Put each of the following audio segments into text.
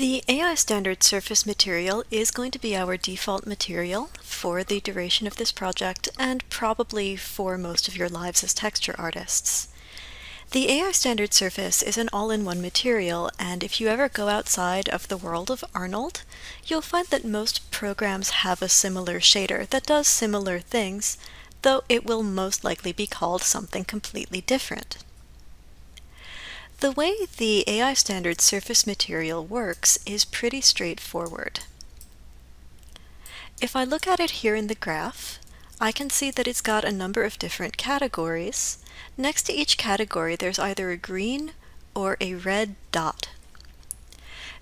The AI standard surface material is going to be our default material for the duration of this project and probably for most of your lives as texture artists. The AI standard surface is an all-in-one material, and if you ever go outside of the world of Arnold, you'll find that most programs have a similar shader that does similar things, though it will most likely be called something completely different. The way the AI standard surface material works is pretty straightforward. If I look at it here in the graph, I can see that it's got a number of different categories. Next to each category, there's either a green or a red dot.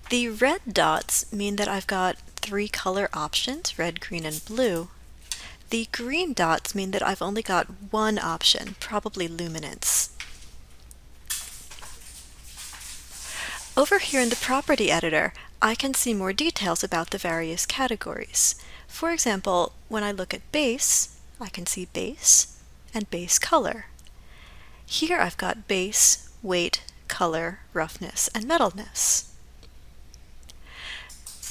The red dots mean that I've got three color options, red, green, and blue. The green dots mean that I've only got one option, probably luminance. Over here in the property editor, I can see more details about the various categories. For example, when I look at base, I can see base and base color. Here I've got base, weight, color, roughness, and metalness.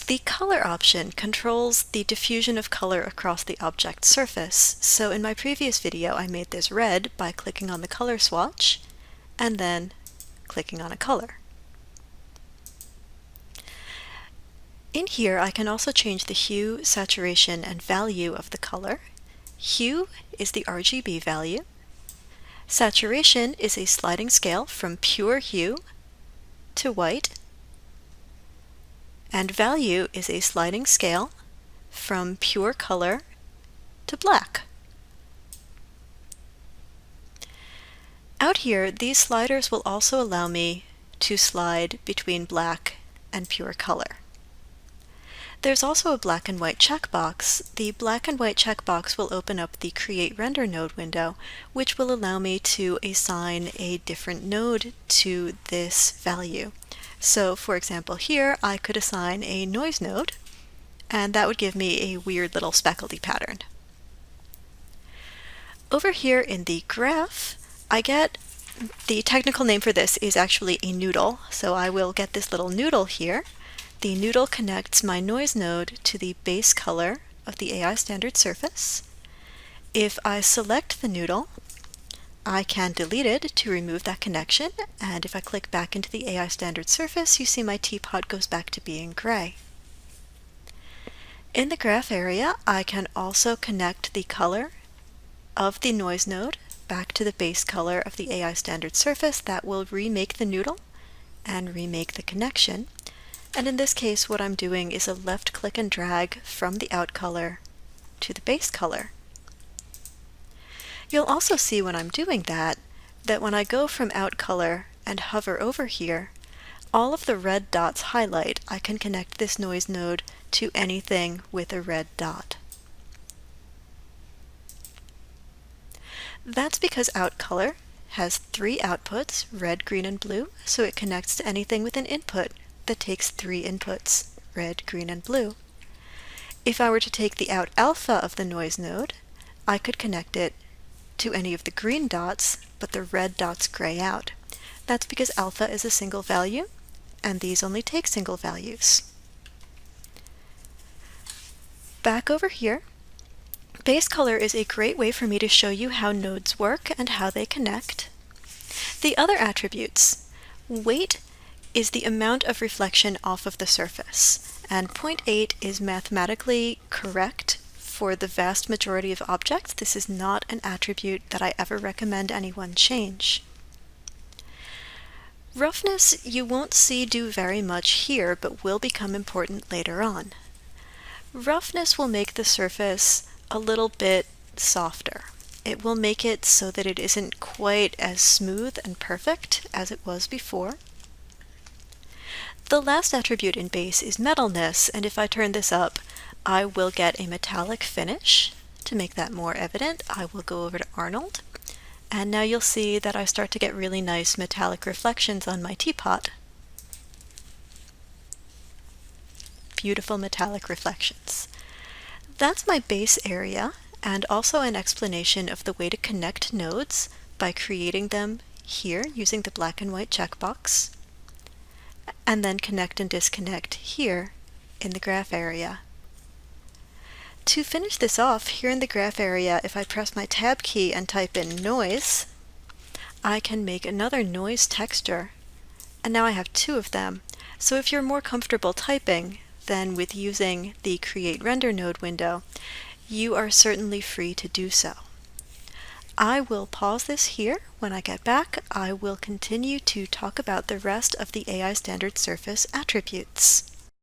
The color option controls the diffusion of color across the object surface. So in my previous video, I made this red by clicking on the color swatch and then clicking on a color. In here, I can also change the hue, saturation, and value of the color. Hue is the RGB value. Saturation is a sliding scale from pure hue to white. And value is a sliding scale from pure color to black. Out here, these sliders will also allow me to slide between black and pure color. There's also a black and white checkbox. The black and white checkbox will open up the Create Render Node window, which will allow me to assign a different node to this value. So for example here, I could assign a noise node, and that would give me a weird little speckledy pattern. Over here in the graph, I get the technical name for this is actually a noodle, so I will get this little noodle here. The noodle connects my noise node to the base color of the AI standard surface. If I select the noodle, I can delete it to remove that connection, and if I click back into the AI standard surface, you see my teapot goes back to being gray. In the graph area, I can also connect the color of the noise node back to the base color of the AI standard surface. That will remake the noodle and remake the connection. And in this case, what I'm doing is a left click and drag from the out color to the base color. You'll also see when I'm doing that when I go from out color and hover over here, all of the red dots highlight. I can connect this noise node to anything with a red dot. That's because out color has three outputs, red, green, and blue, so it connects to anything with an input that takes three inputs, red, green, and blue. If I were to take the out alpha of the noise node, I could connect it to any of the green dots, but the red dots gray out. That's because alpha is a single value, and these only take single values. Back over here, base color is a great way for me to show you how nodes work and how they connect. The other attributes, weight is the amount of reflection off of the surface, and 0.8 is mathematically correct for the vast majority of objects. This is not an attribute that I ever recommend anyone change. Roughness you won't see do very much here, but will become important later on. Roughness will make the surface a little bit softer. It will make it so that it isn't quite as smooth and perfect as it was before. The last attribute in base is metalness, and if I turn this up, I will get a metallic finish. To make that more evident, I will go over to Arnold, and now you'll see that I start to get really nice metallic reflections on my teapot. Beautiful metallic reflections. That's my base area, and also an explanation of the way to connect nodes by creating them here using the black and white checkbox. and then connect and disconnect here in the graph area. To finish this off, here in the graph area, if I press my Tab key and type in noise, I can make another noise texture. And now I have two of them. So if you're more comfortable typing than with using the Create Render Node window, you are certainly free to do so. I will pause this here. When I get back, I will continue to talk about the rest of the AI Standard Surface attributes.